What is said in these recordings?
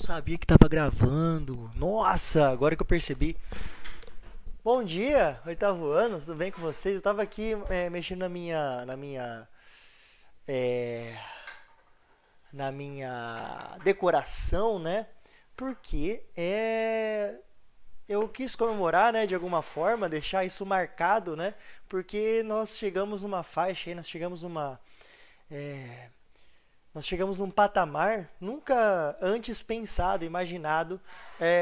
sabia que tava gravando. Nossa, agora que eu percebi. Bom dia, oitavo ano, tudo bem com vocês? Eu tava aqui mexendo é, na minha decoração, né? Porque eu quis comemorar, né, de alguma forma, deixar isso marcado, né? Porque nós chegamos numa faixa aí, é, nós chegamos num patamar nunca antes pensado, imaginado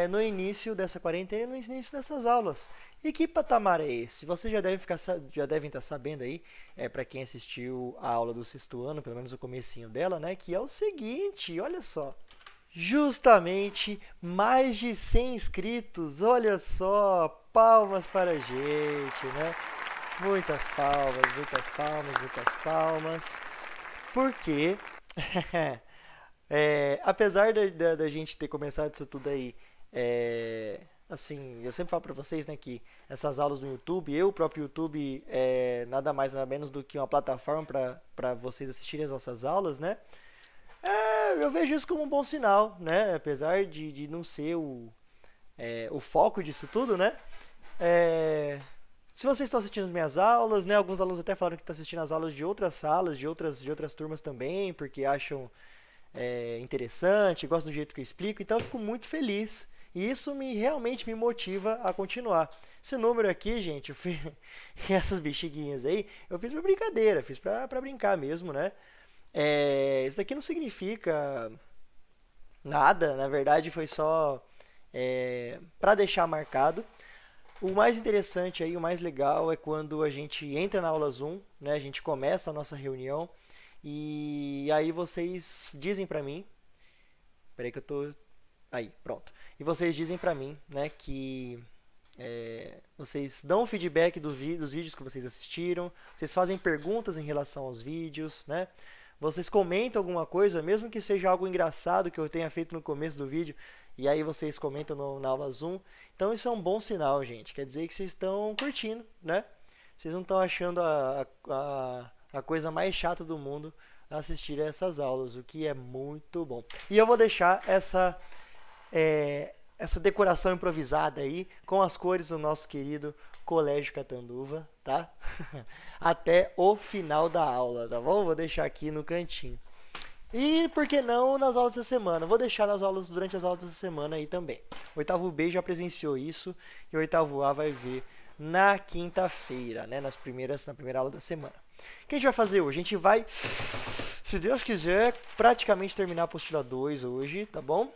no início dessa quarentena e no início dessas aulas. E que patamar é esse? Vocês já devem estar sabendo aí, para quem assistiu a aula do sexto ano, pelo menos o comecinho dela, né? Que é o seguinte, olha só. Justamente mais de 100 inscritos, olha só, palmas para a gente, né? Muitas palmas, muitas palmas, muitas palmas. Porque apesar da gente ter começado isso tudo aí, assim, eu sempre falo pra vocês, né, que essas aulas no YouTube, o próprio YouTube nada mais nada menos do que uma plataforma para vocês assistirem as nossas aulas, né? Eu vejo isso como um bom sinal, né? Apesar de não ser o foco disso tudo, né? É, Se vocês estão assistindo as minhas aulas, né? Alguns alunos até falaram que estão assistindo as aulas de outras salas, de outras turmas também, porque acham interessante, gostam do jeito que eu explico, então eu fico muito feliz. E isso realmente me motiva a continuar. Esse número aqui, gente, essas bexiguinhas aí, eu fiz pra brincadeira, fiz pra brincar mesmo, né? Isso daqui não significa nada, na verdade foi só para deixar marcado. O mais interessante aí, o mais legal é quando a gente entra na aula Zoom, né? A gente começa a nossa reunião e aí vocês dizem pra mim, peraí que eu tô aí, pronto. E vocês dizem pra mim, né, que vocês dão feedback dos vídeos que vocês assistiram, vocês fazem perguntas em relação aos vídeos, né? Vocês comentam alguma coisa, mesmo que seja algo engraçado que eu tenha feito no começo do vídeo, e aí vocês comentam na aula Zoom. Então isso é um bom sinal, gente. Quer dizer que vocês estão curtindo, né? Vocês não estão achando a coisa mais chata do mundo assistir a essas aulas, o que é muito bom. E eu vou deixar essa decoração improvisada aí com as cores do nosso querido Colégio Catanduva, tá? Até o final da aula, tá bom? Vou deixar aqui no cantinho. E por que não nas aulas da semana? Vou deixar durante as aulas da semana aí também. O oitavo B já presenciou isso e o oitavo A vai ver na quinta-feira, né? Na primeira aula da semana. O que a gente vai fazer hoje? A gente vai, se Deus quiser, praticamente terminar a apostila 2 hoje, tá bom?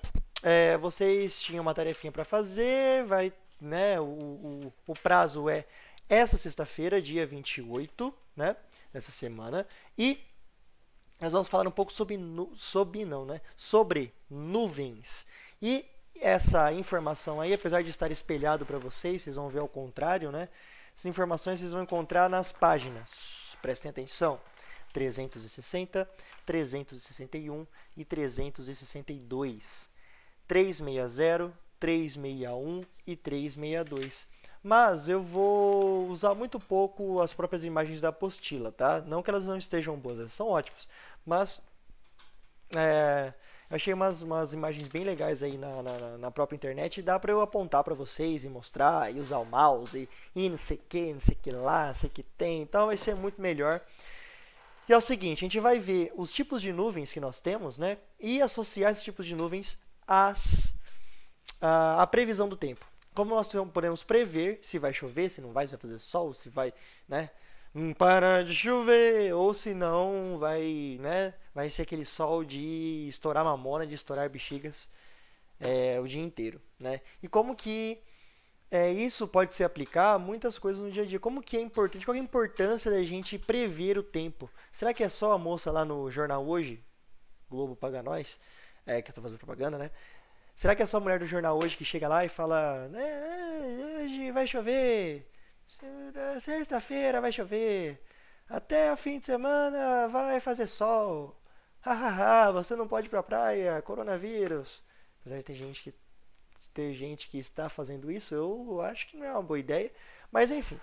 Vocês tinham uma tarefinha para fazer, né? O prazo é essa sexta-feira, dia 28, né? Nessa semana. E nós vamos falar um pouco sobre nuvens. E essa informação aí, apesar de estar espelhado para vocês vão ver ao contrário, né? Essas informações vocês vão encontrar nas páginas, prestem atenção, 360, 361 e 362, 360, 361 e 362. Mas eu vou usar muito pouco as próprias imagens da apostila, tá? Não que elas não estejam boas, elas são ótimas. Mas eu achei umas imagens bem legais aí na própria internet e dá para eu apontar para vocês e mostrar e usar o mouse e não sei que lá, não sei que tem. Então vai ser muito melhor. E é o seguinte, a gente vai ver os tipos de nuvens que nós temos, né? E associar esses tipos de nuvens à previsão do tempo. Como nós podemos prever se vai chover, se não vai, se vai fazer sol, se vai, né? Não para de chover, ou se não vai, né? Vai ser aquele sol de estourar mamona, de estourar bexigas o dia inteiro, né? E como que isso pode se aplicar a muitas coisas no dia a dia. Como que é importante, qual é a importância da gente prever o tempo? Será que é só a moça lá no jornal Hoje, Globo Paga Nós, que eu estou fazendo propaganda, né? Será que é só a mulher do jornal Hoje que chega lá e fala, hoje vai chover, sexta-feira vai chover, até o fim de semana vai fazer sol, hahaha, você não pode ir pra praia, coronavírus. Apesar de ter gente que está fazendo isso, eu acho que não é uma boa ideia, mas enfim,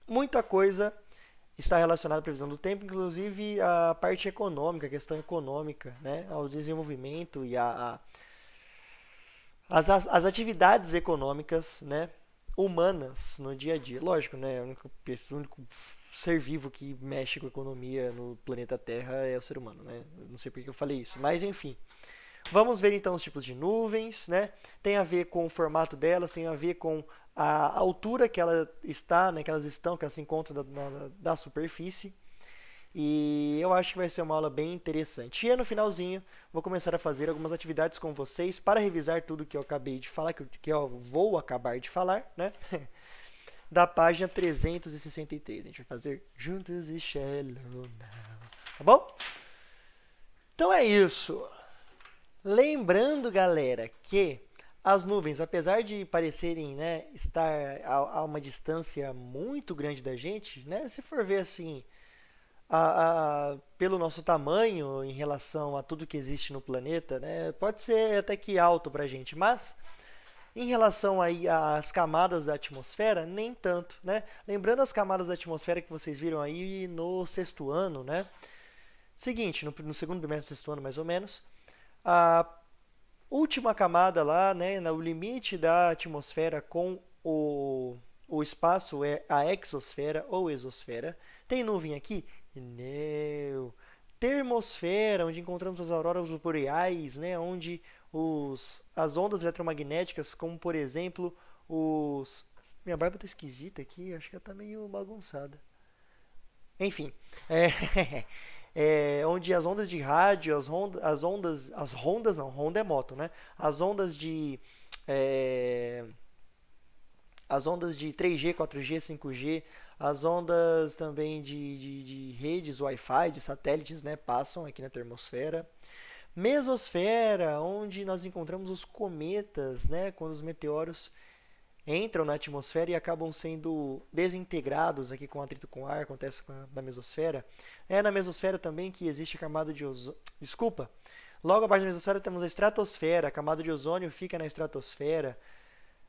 muita coisa está relacionado à previsão do tempo, inclusive a parte econômica, a questão econômica, né, ao desenvolvimento e as atividades econômicas, né, humanas no dia a dia. Lógico, né, o único ser vivo que mexe com a economia no planeta Terra é o ser humano, né? Não sei por que eu falei isso, mas enfim. Vamos ver então os tipos de nuvens, né? Tem a ver com o formato delas, tem a ver com a altura que ela está, né, que elas se encontram da superfície. E eu acho que vai ser uma aula bem interessante. E no finalzinho, vou começar a fazer algumas atividades com vocês para revisar tudo que eu acabei de falar, que eu vou acabar de falar, né? Da página 363. A gente vai fazer juntos e shallow now. Tá bom? Então é isso. Lembrando, galera, que as nuvens, apesar de parecerem, né, estar a uma distância muito grande da gente, né, se for ver assim, pelo nosso tamanho em relação a tudo que existe no planeta, né, pode ser até que alto para a gente, mas em relação aí às camadas da atmosfera, nem tanto, né? Lembrando as camadas da atmosfera que vocês viram aí no sexto ano, né? Seguinte, no segundo bimestre do sexto ano, mais ou menos, a última camada lá, né, no limite da atmosfera com o espaço é a exosfera ou exosfera. Tem nuvem aqui? Não. Termosfera, onde encontramos as auroras boreais, né, onde as ondas eletromagnéticas, como por exemplo os... Minha barba tá esquisita aqui, acho que ela tá meio bagunçada. Enfim, onde as ondas de rádio, as rondas não, ronda é moto, né? As ondas de 3G, 4G, 5G, as ondas também de redes Wi-Fi, de satélites, né, passam aqui na termosfera. Mesosfera, onde nós encontramos os cometas, né, quando os meteoros entram na atmosfera e acabam sendo desintegrados aqui com atrito com ar, acontece na mesosfera. É na mesosfera também que existe a camada de ozônio. Desculpa. Logo abaixo da mesosfera temos a estratosfera, a camada de ozônio fica na estratosfera.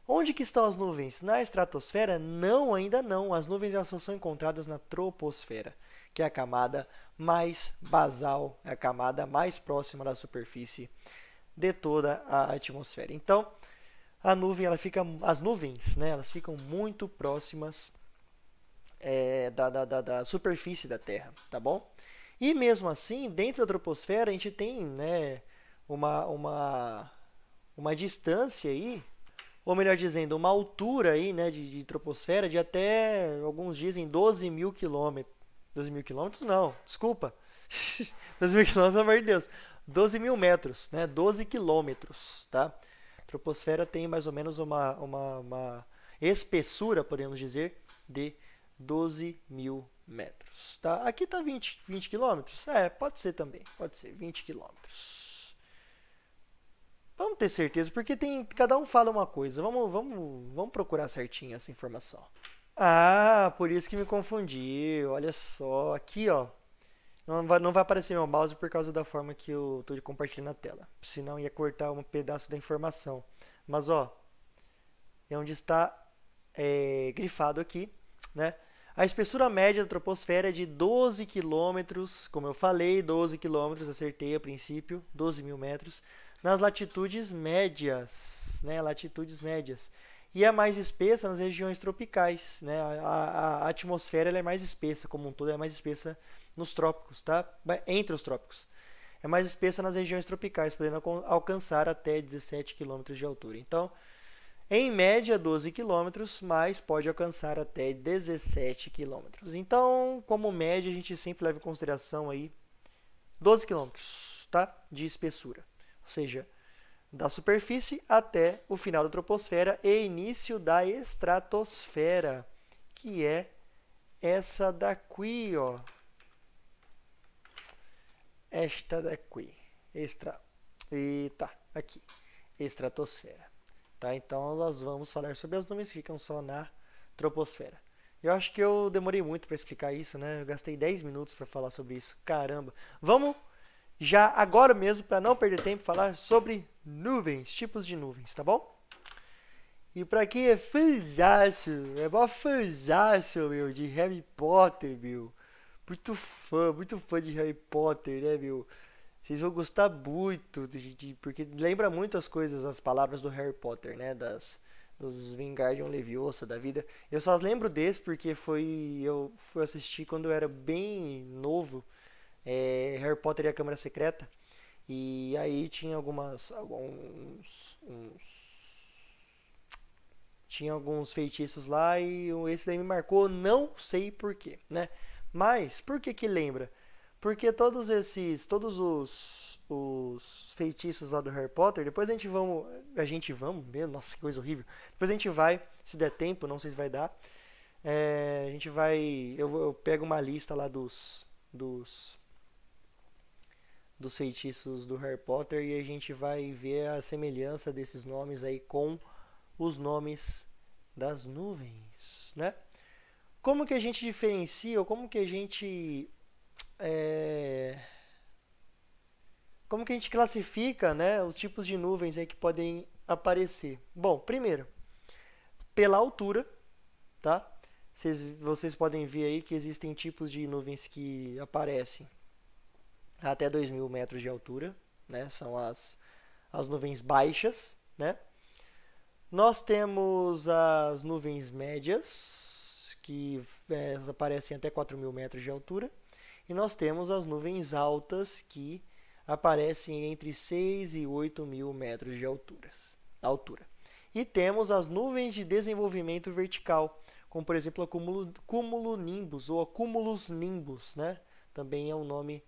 Onde que estão as nuvens? Na estratosfera? Não, ainda não. As nuvens elas só são encontradas na troposfera, que é a camada mais basal, é a camada mais próxima da superfície de toda a atmosfera. Então, as nuvens, né, elas ficam muito próximas da superfície da Terra, tá bom? E mesmo assim, dentro da troposfera, a gente tem, né, uma distância aí, ou melhor dizendo, uma altura aí, né, de troposfera de até, alguns dizem, 12 mil quilômetros. 12 mil quilômetros? Não, desculpa. 12 mil quilômetros, pelo amor de Deus. 12 mil metros, né? 12 quilômetros, tá? A troposfera tem mais ou menos uma espessura, podemos dizer, de 12 mil metros, tá? Aqui tá 20 quilômetros? Pode ser também, pode ser 20 quilômetros. Vamos ter certeza, porque cada um fala uma coisa. Vamos procurar certinho essa informação. Ah, por isso que me confundi. Olha só, aqui ó, não vai aparecer meu mouse por causa da forma que eu estou compartilhando a tela. Senão ia cortar um pedaço da informação. Mas ó, é onde está grifado aqui, né? A espessura média da troposfera é de 12 quilômetros, como eu falei, 12 quilômetros, acertei a princípio, 12 mil metros, nas latitudes médias, né? Latitudes médias. E é mais espessa nas regiões tropicais, né? A atmosfera ela é mais espessa, como um todo, é mais espessa nos trópicos, tá? Entre os trópicos. É mais espessa nas regiões tropicais, podendo alcançar até 17 km de altura. Então, em média, 12 km, mas pode alcançar até 17 km. Então, como média, a gente sempre leva em consideração aí 12 km, tá? De espessura. Ou seja, da superfície até o final da troposfera e início da estratosfera, que é essa daqui, ó. Esta daqui. Aqui. Estratosfera. Tá? Então, nós vamos falar sobre as nuvens que ficam só na troposfera. Eu acho que eu demorei muito para explicar isso, né? Eu gastei 10 minutos para falar sobre isso. Caramba! Vamos já agora mesmo, para não perder tempo, falar sobre nuvens, tipos de nuvens, tá bom? E para quem é fãzaço, meu, de Harry Potter, meu. muito fã de Harry Potter, né, meu? Vocês vão gostar muito, porque lembra muito as coisas, as palavras do Harry Potter, né? Dos Wingardium Leviosa da vida. Eu só lembro desse porque eu fui assistir quando eu era bem novo, Harry Potter e a Câmara Secreta. E aí tinha tinha alguns feitiços lá e esse daí me marcou, não sei por quê, né? Mas por que que lembra? Porque todos os feitiços lá do Harry Potter, depois a gente vamos, meu, nossa, que coisa horrível. Depois a gente vai, se der tempo, não sei se vai dar. A gente vai, eu pego uma lista lá dos dos feitiços do Harry Potter e a gente vai ver a semelhança desses nomes aí com os nomes das nuvens, né? Como que a gente diferencia, ou é, como que a gente classifica, né, os tipos de nuvens aí que podem aparecer? Bom, primeiro, pela altura, tá? Vocês podem ver aí que existem tipos de nuvens que aparecem até 2.000 metros de altura, né? São as nuvens baixas, né? Nós temos as nuvens médias, que aparecem até 4.000 metros de altura. E nós temos as nuvens altas, que aparecem entre 6 e 8.000 metros de altura. E temos as nuvens de desenvolvimento vertical, como por exemplo a cumulonimbus ou a cumulus-nimbus, né? Também é um nome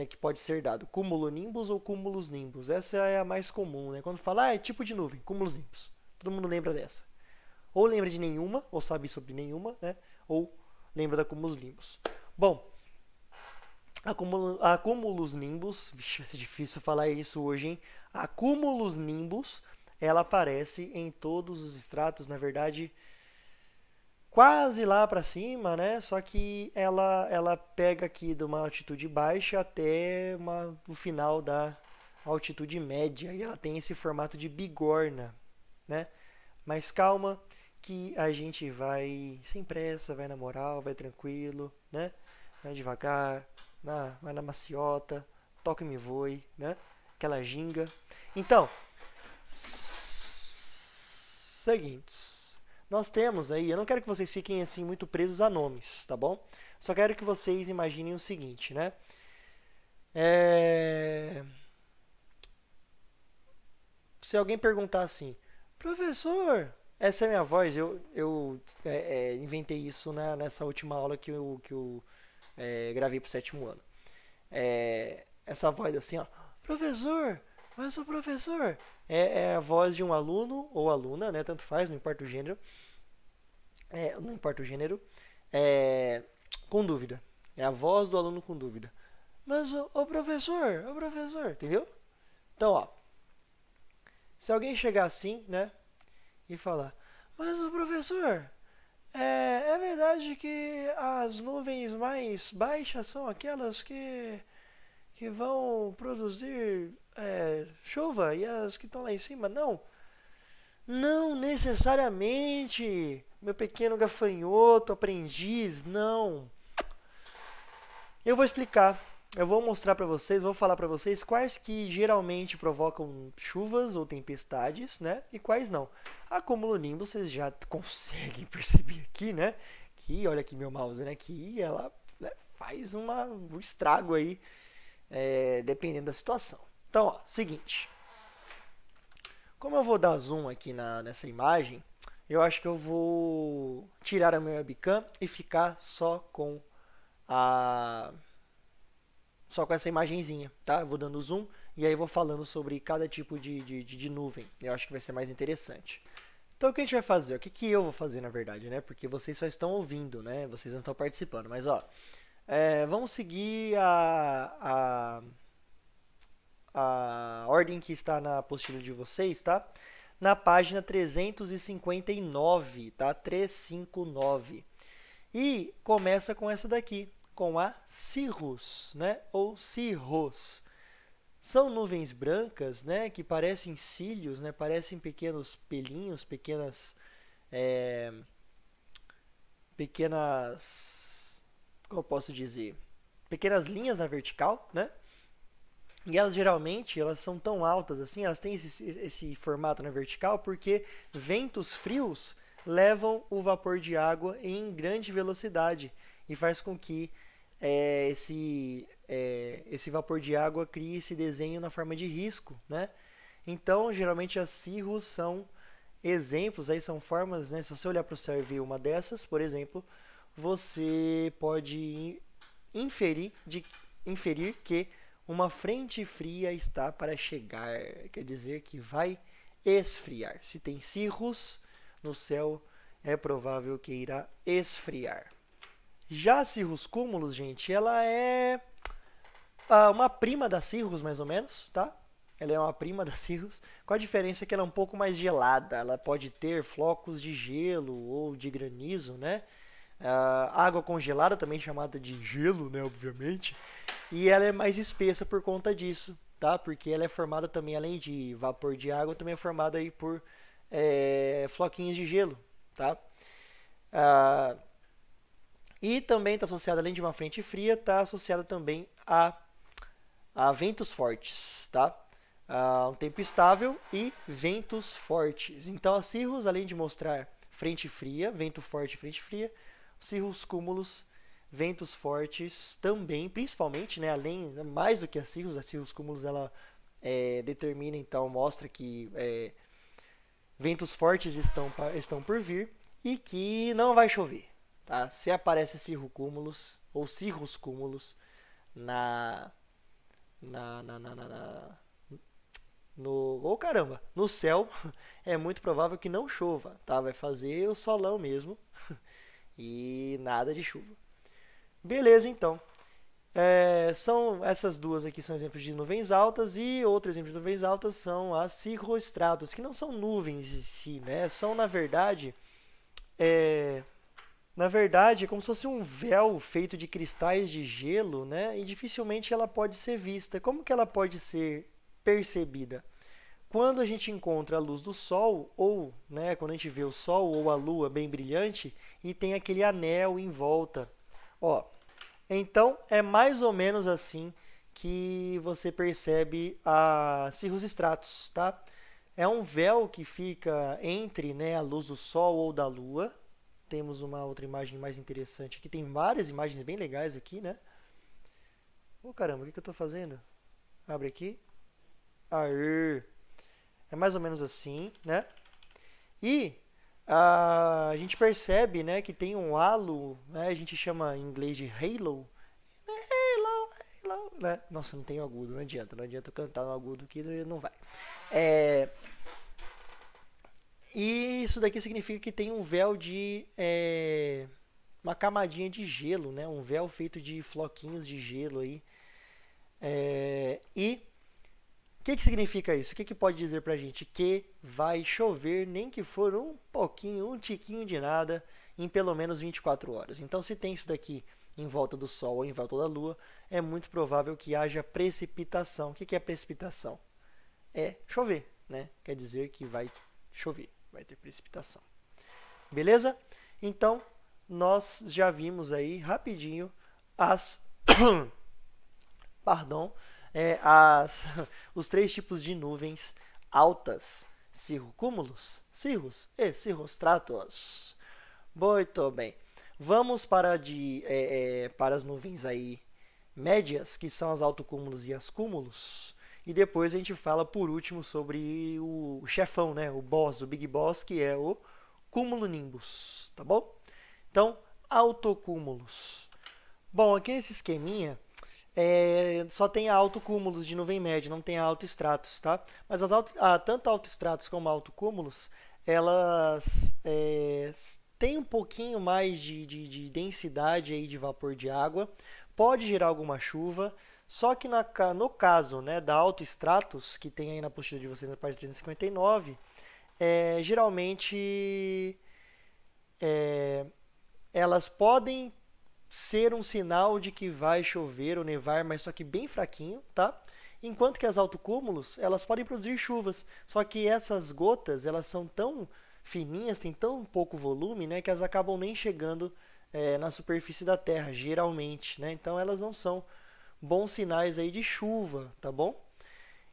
que pode ser dado. Cumulonimbus ou cumulus-nimbus. Essa é a mais comum, né? Quando fala, é tipo de nuvem, cumulus-nimbus. Todo mundo lembra dessa. Ou lembra de nenhuma, ou sabe sobre nenhuma, né? Ou lembra da cumulus-nimbus. Bom, a cumulus-nimbus, vixe, vai ser difícil falar isso hoje, hein? A cumulus-nimbus, ela aparece em todos os estratos, na verdade, quase lá para cima, né? Só que ela pega aqui de uma altitude baixa até o final da altitude média, e ela tem esse formato de bigorna, né? Mas calma que a gente vai sem pressa, vai na moral, vai tranquilo, né? Vai devagar, vai na maciota, toca e me voe, né? Aquela ginga. Então, seguintes. Nós temos aí, eu não quero que vocês fiquem assim muito presos a nomes, tá bom? Só quero que vocês imaginem o seguinte, né? Se alguém perguntar assim, professor, essa é a minha voz, eu inventei isso nessa última aula que eu gravei pro 7º ano. Essa voz assim, ó, professor, mas o professor é a voz de um aluno ou aluna, né? Tanto faz, não importa o gênero. Não importa o gênero. Com dúvida. É a voz do aluno com dúvida. Mas o professor, entendeu? Então, ó, se alguém chegar assim, né, e falar, mas o professor, é verdade que as nuvens mais baixas são aquelas que vão produzir chuva e as que estão lá em cima não? Não necessariamente, meu pequeno gafanhoto, aprendiz, não. Eu vou explicar, eu vou mostrar para vocês, vou falar para vocês quais que geralmente provocam chuvas ou tempestades, né? E quais não. A cumulonimbus vocês já conseguem perceber aqui, né? Que, olha aqui meu mouse, né? Que ela, né, faz um estrago aí, dependendo da situação. Então, ó, seguinte. Como eu vou dar zoom aqui nessa imagem, eu acho que eu vou tirar a minha webcam e ficar só com essa imagenzinha, tá? Eu vou dando zoom e aí vou falando sobre cada tipo de nuvem. Eu acho que vai ser mais interessante. Então, o que a gente vai fazer? O que eu vou fazer, na verdade, né? Porque vocês só estão ouvindo, né? Vocês não estão participando. Mas, ó, vamos seguir a ordem que está na apostila de vocês, tá? Na página 359, tá? 359. E começa com essa daqui, com a cirrus, né? Ou cirros. São nuvens brancas, né? Que parecem cílios, né? Parecem pequenos pelinhos, pequenas como eu posso dizer, pequenas linhas na vertical, né? E elas geralmente elas são tão altas assim, elas têm esse formato na vertical porque ventos frios levam o vapor de água em grande velocidade e faz com que esse vapor de água crie esse desenho na forma de risco, né? Então, geralmente as cirros são exemplos, aí são formas, né? Se você olhar para o céu e ver uma dessas, por exemplo, você pode inferir que uma frente fria está para chegar, quer dizer que vai esfriar. Se tem cirros no céu, é provável que irá esfriar. Já a Cirrus Cumulus, gente, ela é uma prima da Cirrus, mais ou menos, tá? Ela é uma prima da Cirrus, com a diferença que ela é um pouco mais gelada. Ela pode ter flocos de gelo ou de granizo, né? Água congelada, também chamada de gelo, né, obviamente. E ela é mais espessa por conta disso, tá? Porque ela é formada também, além de vapor de água, também é formada aí por floquinhos de gelo, tá? E também está associada, além de uma frente fria, está associada também a ventos fortes, tá? Um tempo estável e ventos fortes. Então, a Cirrus, além de mostrar frente fria, vento forte e frente fria, Cirrus Cumulus, ventos fortes também, principalmente, né, além, mais do que a Cirrus Cumulus, ela determina, então, mostra que ventos fortes estão por vir e que não vai chover. Tá? Se aparece Cirrus Cumulus ou Cirrus Cumulus no céu, é muito provável que não chova, tá? Vai fazer o solão mesmo e nada de chuva. Beleza, então. São essas duas aqui são exemplos de nuvens altas e outro exemplo de nuvens altas são as cirrostratos, que não são nuvens em si, né? São, na verdade, é como se fosse um véu feito de cristais de gelo, né? E dificilmente ela pode ser vista. Como que ela pode ser percebida? Quando a gente encontra a luz do sol, ou né, quando a gente vê o sol ou a lua bem brilhante e tem aquele anel em volta. Ó, então é mais ou menos assim que você percebe a Cirrus Stratus, tá? É um véu que fica entre, né, a luz do sol ou da lua. Temos uma outra imagem mais interessante aqui. Tem várias imagens bem legais aqui, né? Caramba, o que eu estou fazendo? Abre aqui. Aê! É mais ou menos assim, né? E a gente percebe, né, que tem um halo, né? A gente chama em inglês de halo. Halo, né? Nossa, não tem agudo, não adianta eu cantar no agudo que não vai. E isso daqui significa que tem um véu de uma camadinha de gelo, né? Um véu feito de floquinhos de gelo aí. E o que significa isso? O que pode dizer pra gente? Que vai chover, nem que for um pouquinho, um tiquinho de nada, em pelo menos 24 horas. Então, se tem isso daqui em volta do Sol ou em volta da Lua, é muito provável que haja precipitação. O que é precipitação? É chover, né? Quer dizer que vai chover, vai ter precipitação. Beleza? Então, nós já vimos aí rapidinho os três tipos de nuvens altas: cirrocúmulos, cirrus e cirrostratos. Muito bem. Vamos para as nuvens aí médias, que são as altocúmulos e as cúmulos. E depois a gente fala, por último, sobre o chefão, né? O boss, o big boss, que é o cumulonimbus, tá bom? Então, altocúmulos. Bom, aqui nesse esqueminha, só tem altocúmulos de nuvem média, não tem altoestratos, tá? Mas tanto altoestratos como altocúmulos, elas têm um pouquinho mais de densidade aí de vapor de água, pode gerar alguma chuva, só que no caso, né, da altoestratos, que tem aí na apostila de vocês na página 359, geralmente elas podem ser um sinal de que vai chover ou nevar, mas só que bem fraquinho, tá? Enquanto que as altocúmulos, elas podem produzir chuvas, só que essas gotas, elas são tão fininhas, têm tão pouco volume, né, que elas acabam nem chegando na superfície da Terra, geralmente, né? Então elas não são bons sinais aí de chuva, tá bom?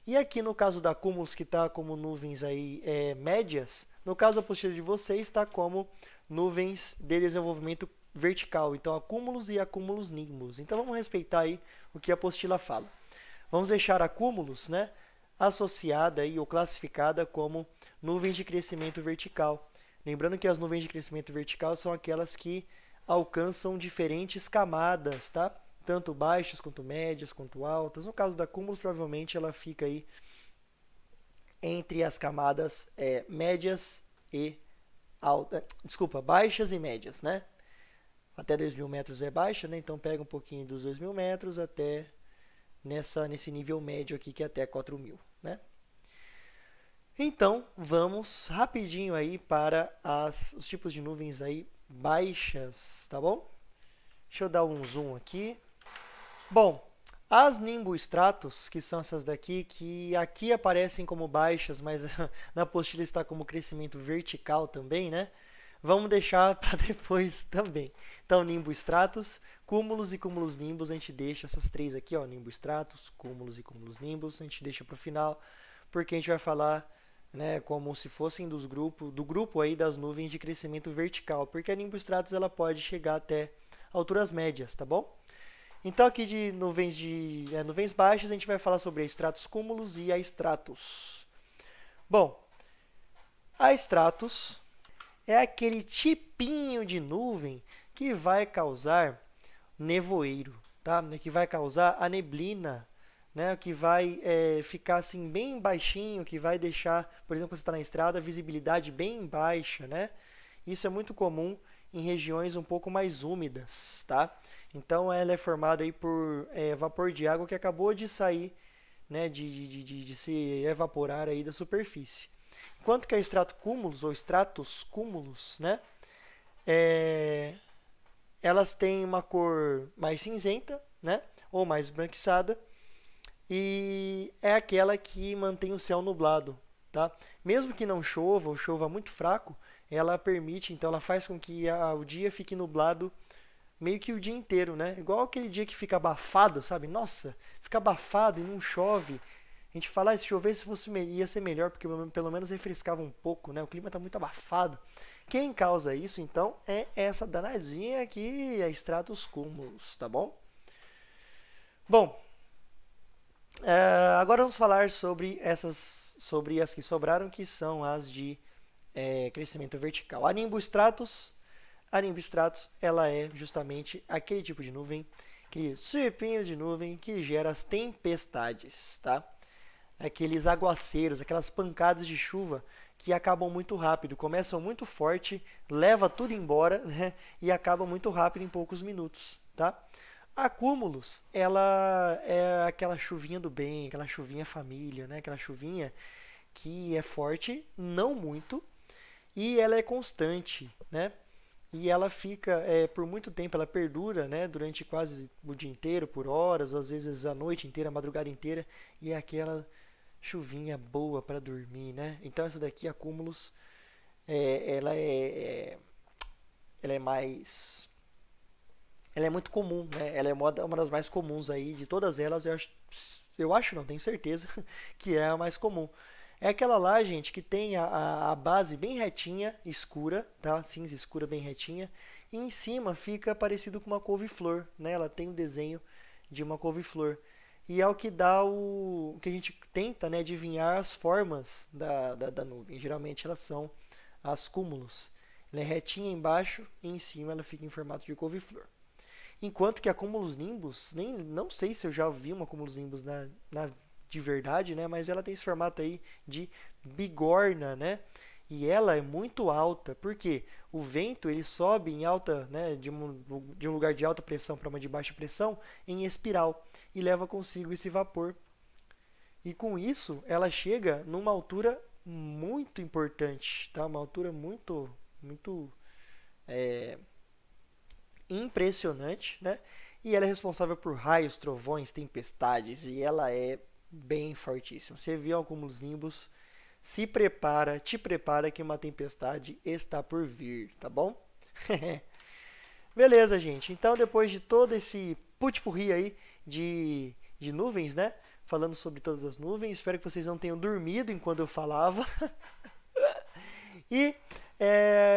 E aqui no caso da cúmulos, que está como nuvens aí médias, no caso da apostila de vocês está como nuvens de desenvolvimento vertical. Então, acúmulos e acúmulos nimbus. Então, vamos respeitar aí o que a apostila fala. Vamos deixar acúmulos, né, associada aí, ou classificada como nuvens de crescimento vertical. Lembrando que as nuvens de crescimento vertical são aquelas que alcançam diferentes camadas, tá? Tanto baixas, quanto médias, quanto altas. No caso da cúmulos, provavelmente ela fica aí entre as camadas médias e altas. Desculpa, baixas e médias, né? Até 2.000 metros é baixa, né? Então pega um pouquinho dos 2.000 metros até nesse nível médio aqui, que é até 4.000, né? Então, vamos rapidinho aí para os tipos de nuvens aí baixas, tá bom? Deixa eu dar um zoom aqui. Bom, as nimboestratos, que são essas daqui, que aqui aparecem como baixas, mas na apostila está como crescimento vertical também, né? Vamos deixar para depois também. Então, nimboestratos, cúmulos e cúmulos nimbus, a gente deixa essas três aqui, ó, nimboestratos, cúmulos e cúmulos nimbus, a gente deixa para o final, porque a gente vai falar, né, como se fossem do grupo aí das nuvens de crescimento vertical, porque a nimboestratos ela pode chegar até alturas médias, tá bom? Então, aqui de nuvens baixas, a gente vai falar sobre a estratos cúmulos e a estratos. Bom, a estratos é aquele tipinho de nuvem que vai causar nevoeiro, tá? Que vai causar a neblina, né? Que vai ficar assim bem baixinho, que vai deixar, por exemplo, quando você está na estrada, a visibilidade bem baixa, né? Isso é muito comum em regiões um pouco mais úmidas, tá? Então, ela é formada aí por vapor de água que acabou de sair, né, de se evaporar aí da superfície. Enquanto que a estrato cúmulos, ou estratos cúmulos, né, elas têm uma cor mais cinzenta, né, ou mais esbranquiçada, e é aquela que mantém o céu nublado, tá? Mesmo que não chova, ou chova muito fraco, ela permite, então ela faz com que o dia fique nublado meio que o dia inteiro, né? Igual aquele dia que fica abafado, sabe? Nossa, fica abafado e não chove. A gente fala, se chovesse ia ser melhor, porque pelo menos refrescava um pouco, né? O clima está muito abafado. Quem causa isso, então, é essa danadinha aqui, a estratos cúmulos, tá bom? Bom, agora vamos falar sobre as que sobraram, que são as de crescimento vertical. A nimboestratos, ela é justamente aquele tipo de nuvem, aquele surpinho de nuvem que gera as tempestades, tá? Aqueles aguaceiros, aquelas pancadas de chuva que acabam muito rápido, começam muito forte, leva tudo embora, né? E acabam muito rápido em poucos minutos, tá? A cúmulos, ela é aquela chuvinha do bem, aquela chuvinha família, né? Aquela chuvinha que é forte, não muito, e ela é constante, né? E ela fica por muito tempo, ela perdura, né, durante quase o dia inteiro, por horas, ou às vezes a noite inteira, a madrugada inteira, e é aquela chuvinha boa para dormir, né? Então essa daqui, a cúmulos, ela ela é muito comum, né? Ela é uma das mais comuns aí de todas elas. Eu acho, não tenho certeza, que é a mais comum. É aquela lá, gente, que tem a base bem retinha, escura, tá? Cinza escura, bem retinha. E em cima fica parecido com uma couve-flor, né? Ela tem o desenho de uma couve-flor. E é o que dá o que a gente tenta, né, adivinhar as formas da nuvem. Geralmente elas são as cúmulos. Ela é retinha embaixo e em cima ela fica em formato de couve-flor. Enquanto que a cúmulos nimbus, não sei se eu já vi uma cúmulos nimbus de verdade, né? Mas ela tem esse formato aí de bigorna, né? E ela é muito alta, porque o vento ele sobe em alta, né, de um lugar de alta pressão para uma de baixa pressão em espiral e leva consigo esse vapor. E com isso ela chega numa altura muito importante, tá? Uma altura muito impressionante, né? E ela é responsável por raios, trovões, tempestades, e ela é bem fortíssima. Você viu alguns nimbus, te prepara que uma tempestade está por vir, tá bom? Beleza, gente. Então, depois de todo esse put-purri aí de nuvens, né? Falando sobre todas as nuvens, espero que vocês não tenham dormido enquanto eu falava. E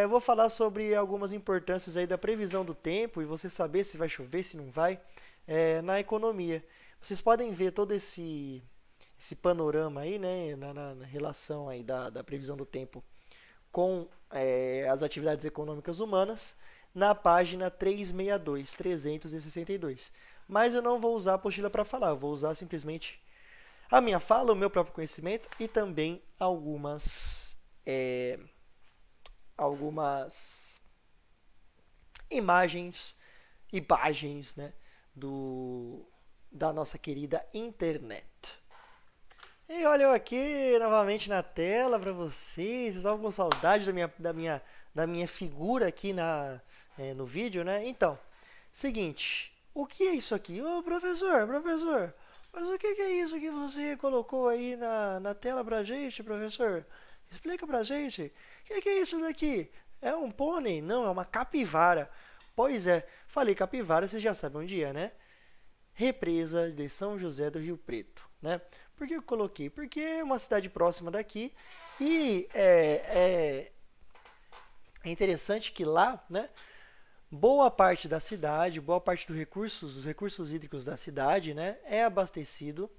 eu vou falar sobre algumas importâncias aí da previsão do tempo e você saber se vai chover, se não vai, na economia. Vocês podem ver todo esse panorama aí, né, na relação aí da previsão do tempo com as atividades econômicas humanas na página 362, 362. Mas eu não vou usar a apostila para falar, eu vou usar simplesmente a minha fala, o meu próprio conhecimento e também algumas imagens, né, da nossa querida internet. E olha eu aqui novamente na tela para vocês. Vocês estavam com saudade da minha figura aqui no vídeo, né? Então, seguinte, o que é isso aqui? Ô, professor, mas o que é isso que você colocou aí na tela pra gente, professor? Explica pra gente. O que é isso daqui? É um pônei? Não, é uma capivara. Pois é, falei capivara, vocês já sabem onde é, né? Represa de São José do Rio Preto, né? Por que eu coloquei? Porque é uma cidade próxima daqui e é interessante que lá, né, boa parte da cidade, boa parte dos recursos hídricos da cidade, né, é abastecido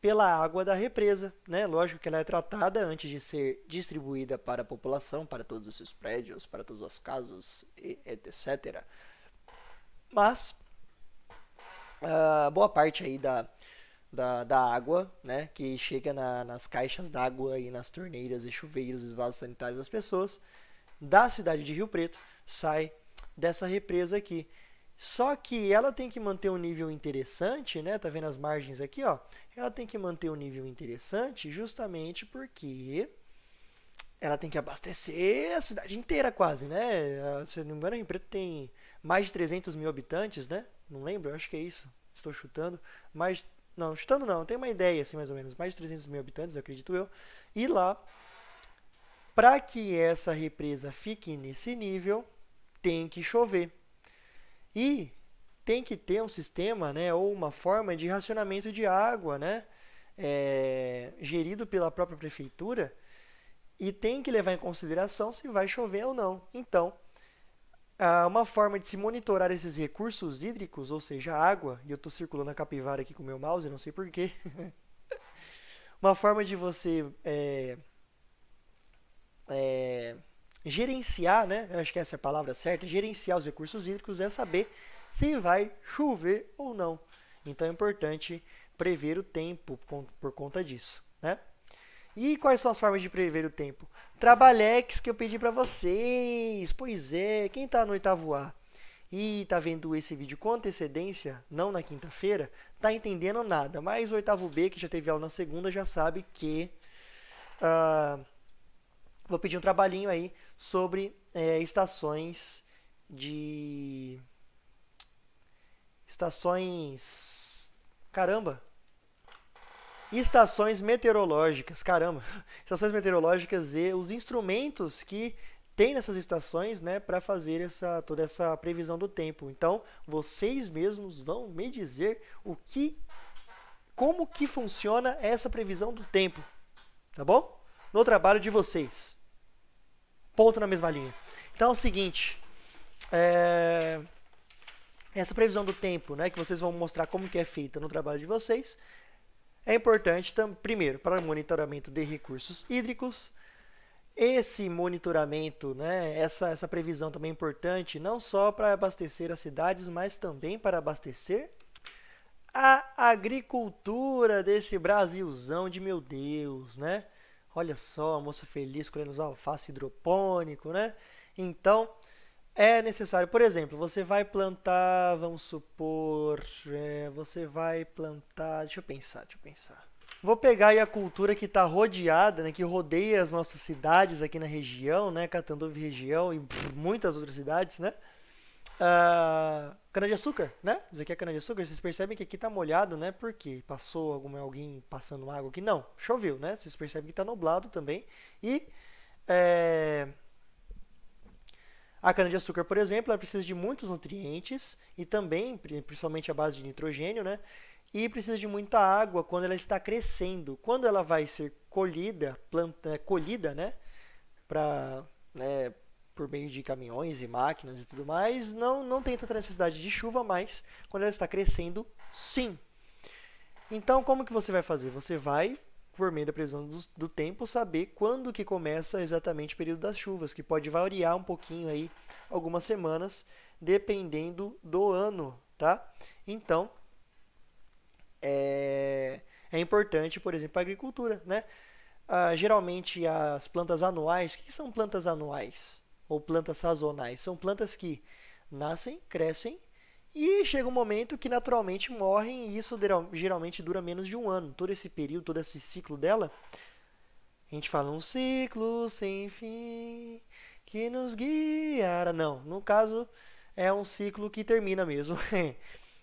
pela água da represa, né? Lógico que ela é tratada antes de ser distribuída para a população, para todos os seus prédios, para todas as casas, etc. Mas boa parte aí da água, né, que chega nas caixas d'água e nas torneiras e chuveiros e vasos sanitários das pessoas, da cidade de Rio Preto, sai dessa represa aqui. Só que ela tem que manter um nível interessante, né? Tá vendo as margens aqui, ó? Ela tem que manter um nível interessante justamente porque ela tem que abastecer a cidade inteira quase, né? Se não me engano, Rio Preto tem mais de 300 mil habitantes, né? Não lembro, acho que é isso. Estou chutando. Mas, não, chutando não, tenho uma ideia assim mais ou menos. Mais de 300 mil habitantes, acredito eu. E lá, para que essa represa fique nesse nível, tem que chover. E tem que ter um sistema, né, ou uma forma de racionamento de água, né, gerido pela própria prefeitura e tem que levar em consideração se vai chover ou não. Então, uma forma de se monitorar esses recursos hídricos, ou seja, a água, e eu estou circulando a capivara aqui com o meu mouse, não sei porquê, uma forma de você gerenciar, né? Eu acho que essa é a palavra certa, gerenciar os recursos hídricos é saber se vai chover ou não. Então é importante prever o tempo por conta disso, né? E quais são as formas de prever o tempo? Trabalhex que eu pedi para vocês. Pois é, quem está no oitavo A e está vendo esse vídeo com antecedência, não na quinta-feira, está entendendo nada. Mas o oitavo B, que já teve aula na segunda, já sabe que vou pedir um trabalhinho aí sobre estações meteorológicas, caramba, estações meteorológicas e os instrumentos que tem nessas estações, né, para fazer toda essa previsão do tempo. Então, vocês mesmos vão me dizer como que funciona essa previsão do tempo, tá bom? No trabalho de vocês. Ponto na mesma linha. Então é o seguinte, essa previsão do tempo, né, que vocês vão mostrar como que é feita no trabalho de vocês, é importante, primeiro, para o monitoramento de recursos hídricos. Esse monitoramento, né, essa previsão também é importante, não só para abastecer as cidades, mas também para abastecer a agricultura desse Brasilzão de meu Deus, né? Olha só, a moça feliz colhendo os alface hidropônico, né? Então, é necessário, por exemplo, você vai plantar, vamos supor, você vai plantar, deixa eu pensar. Vou pegar aí a cultura que está rodeada, né, que rodeia as nossas cidades aqui na região, né, Catanduva região e muitas outras cidades, né? Cana-de-açúcar, né? Isso aqui é cana-de-açúcar. Vocês percebem que aqui está molhado, né? Porque passou alguém passando água aqui? Não, choveu, né? Vocês percebem que está nublado também. E A cana-de-açúcar, por exemplo, ela precisa de muitos nutrientes e também, principalmente a base de nitrogênio, né? E precisa de muita água quando ela está crescendo. Quando ela vai ser colhida, né? Pra, né, por meio de caminhões e máquinas e tudo mais, não tem tanta necessidade de chuva, mas quando ela está crescendo, sim. Então, como que você vai fazer? Você vai, por meio da previsão do tempo, saber quando que começa exatamente o período das chuvas, que pode variar um pouquinho aí, algumas semanas, dependendo do ano, tá? Então, é importante, por exemplo, para a agricultura, né? Geralmente as plantas anuais, o que são plantas anuais? Ou plantas sazonais? São plantas que nascem, crescem e chega um momento que naturalmente morrem e isso geralmente dura menos de um ano. Todo esse período, todo esse ciclo dela, a gente fala um ciclo sem fim que nos guiará. Não, no caso é um ciclo que termina mesmo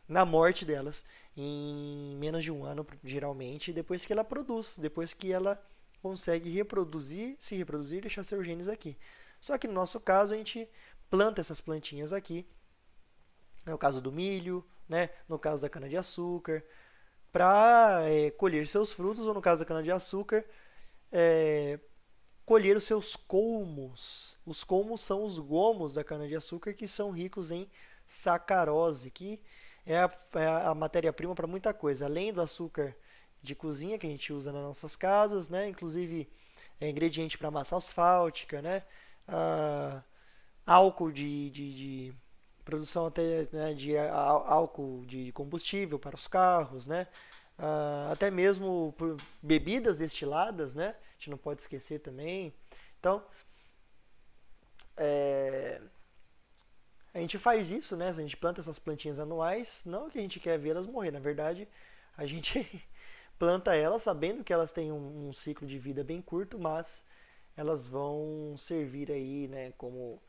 na morte delas em menos de um ano, geralmente, depois que ela produz, depois que ela consegue se reproduzir e deixar seus genes aqui. Só que no nosso caso a gente planta essas plantinhas aqui, no caso do milho, né? No caso da cana-de-açúcar, para colher seus frutos, ou no caso da cana-de-açúcar, é, colher os seus colmos. Os colmos são os gomos da cana-de-açúcar que são ricos em sacarose, que é a matéria-prima para muita coisa. Além do açúcar de cozinha que a gente usa nas nossas casas, né? Inclusive é ingrediente para massa asfáltica, né? Álcool de produção até, né, de álcool de combustível para os carros, né? Até mesmo por bebidas destiladas, né? A gente não pode esquecer também. Então, a gente faz isso, né? A gente planta essas plantinhas anuais, não que a gente quer vê-las morrer, na verdade, a gente planta elas sabendo que elas têm um ciclo de vida bem curto, mas elas vão servir aí, né, como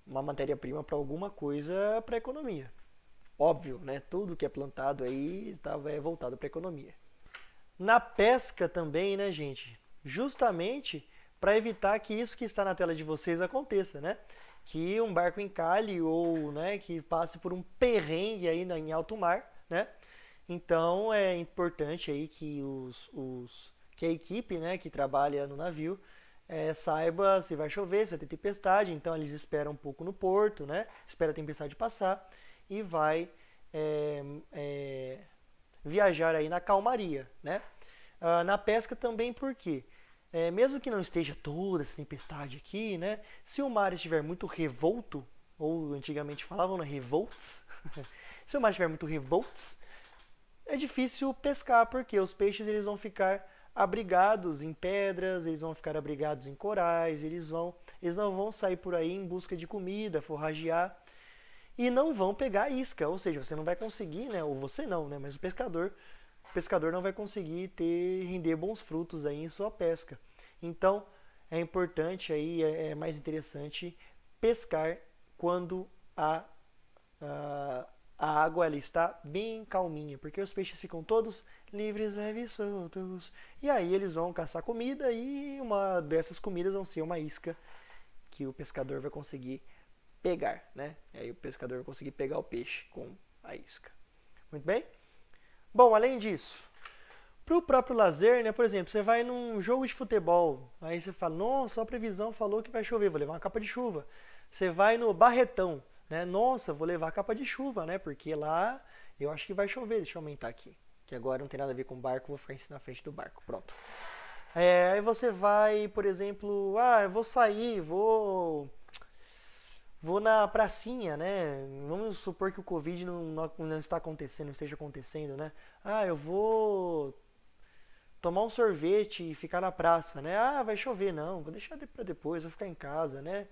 uma matéria-prima para alguma coisa para a economia. Óbvio, né? Tudo que é plantado aí é voltado para a economia. Na pesca também, né, gente? Justamente para evitar que isso que está na tela de vocês aconteça, né? Que um barco encalhe ou, né, que passe por um perrengue aí em alto mar, né? Então é importante aí que que a equipe, né, que trabalha no navio saiba se vai chover, se vai ter tempestade. Então eles esperam um pouco no porto, né? Espera a tempestade passar e vai viajar aí na calmaria, né? Na pesca também porque mesmo que não esteja toda essa tempestade aqui, né? Se o mar estiver muito revolto, ou antigamente falavam, né, revolts, se o mar estiver muito revolts, é difícil pescar porque os peixes eles vão ficar abrigados em pedras, eles vão ficar abrigados em corais, eles não vão sair por aí em busca de comida, forragear e não vão pegar isca, ou seja, você não vai conseguir, né, ou você não, né, mas o pescador não vai conseguir render bons frutos aí em sua pesca. Então, é importante aí, é mais interessante pescar quando a água ela está bem calminha, porque os peixes ficam todos livres, leves, soltos. E aí eles vão caçar comida e uma dessas comidas vão ser uma isca que o pescador vai conseguir pegar, né? E aí o pescador vai conseguir pegar o peixe com a isca. Muito bem? Bom, além disso, para o próprio lazer, né? Por exemplo, você vai num jogo de futebol, aí você fala, nossa, a previsão falou que vai chover, vou levar uma capa de chuva. Você vai no Barretão, né? Nossa, vou levar capa de chuva, né? Porque lá eu acho que vai chover. Deixa eu aumentar aqui, que agora não tem nada a ver com barco, vou ficar na frente do barco. Pronto. Aí você vai, por exemplo, eu vou sair, vou na pracinha, né? Vamos supor que o Covid não está acontecendo, não esteja acontecendo, né? Eu vou tomar um sorvete e ficar na praça, né? Vai chover, não, vou deixar para depois, vou ficar em casa, né?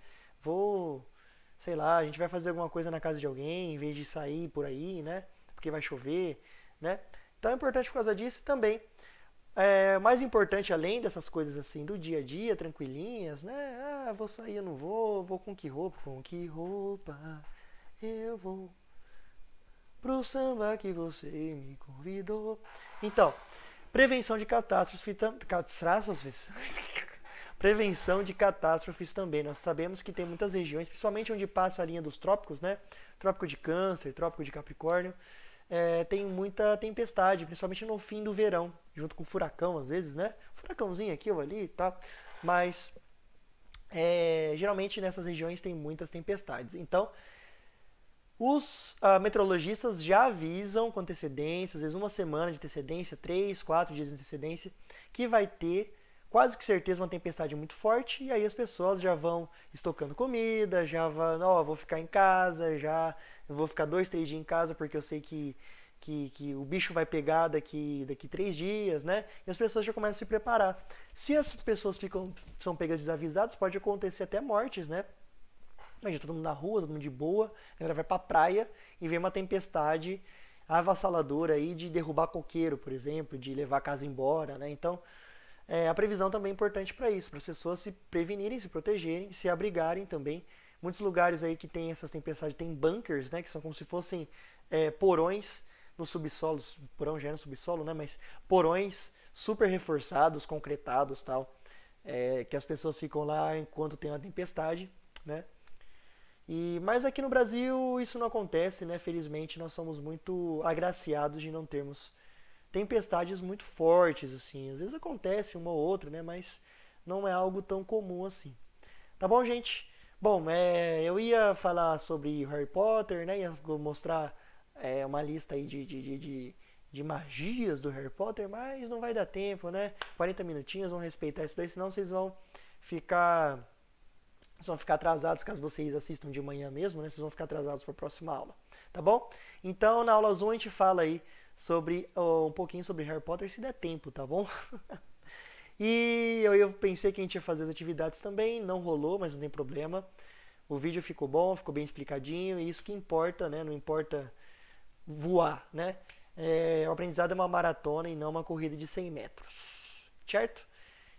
Sei lá, a gente vai fazer alguma coisa na casa de alguém em vez de sair por aí, né? Porque vai chover, né? Então é importante por causa disso e também. Mais importante, além dessas coisas assim do dia a dia, tranquilinhas, né? Vou sair, eu não vou com que roupa? Com que roupa eu vou pro samba que você me convidou. Então, prevenção de catástrofes. Prevenção de catástrofes também. Nós sabemos que tem muitas regiões, principalmente onde passa a linha dos trópicos, né? Trópico de Câncer, Trópico de Capricórnio, tem muita tempestade, principalmente no fim do verão, junto com furacão às vezes, né? Furacãozinho aqui ou ali e tal, mas geralmente nessas regiões tem muitas tempestades. Então, os meteorologistas já avisam com antecedência, às vezes uma semana de antecedência, 3, 4 dias de antecedência, que vai ter quase que certeza uma tempestade muito forte, e aí as pessoas já vão estocando comida, já vão, vou ficar em casa, já vou ficar 2, 3 dias em casa porque eu sei que o bicho vai pegar daqui 3 dias, né? E as pessoas já começam a se preparar. Se as pessoas são pegas desavisadas, pode acontecer até mortes, né? Imagina todo mundo na rua, todo mundo de boa, a galera vai pra praia e vem uma tempestade avassaladora aí de derrubar coqueiro, por exemplo, de levar a casa embora, né? Então, a previsão também é importante para isso, para as pessoas se prevenirem, se protegerem, se abrigarem também. Muitos lugares aí que tem essas tempestades tem bunkers, né? Que são como se fossem porões no subsolo, porão já é no subsolo, né? Mas porões super reforçados, concretados, tal, que as pessoas ficam lá enquanto tem uma tempestade, né? Mas aqui no Brasil isso não acontece, né? Felizmente nós somos muito agraciados de não termos tempestades muito fortes, assim. Às vezes acontece uma ou outra, né? Mas não é algo tão comum assim. Tá bom, gente? Bom, eu ia falar sobre Harry Potter, né? Ia mostrar uma lista aí de magias do Harry Potter, mas não vai dar tempo, né? 40 minutinhos, vão respeitar isso daí, senão vocês vão ficar atrasados caso vocês assistam de manhã mesmo, né? Vocês vão ficar atrasados para a próxima aula, tá bom? Então, na aula 1 a gente fala aí sobre um pouquinho sobre Harry Potter, se der tempo, tá bom? E eu pensei que a gente ia fazer as atividades também, não rolou, mas não tem problema. O vídeo ficou bom, ficou bem explicadinho, e isso que importa, né? Não importa voar, né? O aprendizado é uma maratona e não uma corrida de 100 metros, certo?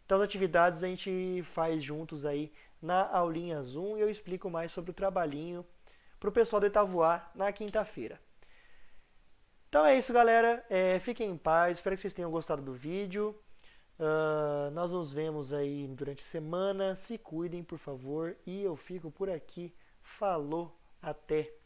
Então as atividades a gente faz juntos aí na aulinha Zoom e eu explico mais sobre o trabalhinho para o pessoal do oitavo A na quinta-feira. Então é isso, galera. Fiquem em paz, espero que vocês tenham gostado do vídeo. Nós nos vemos aí durante a semana. Se cuidem, por favor. E eu fico por aqui. Falou, até!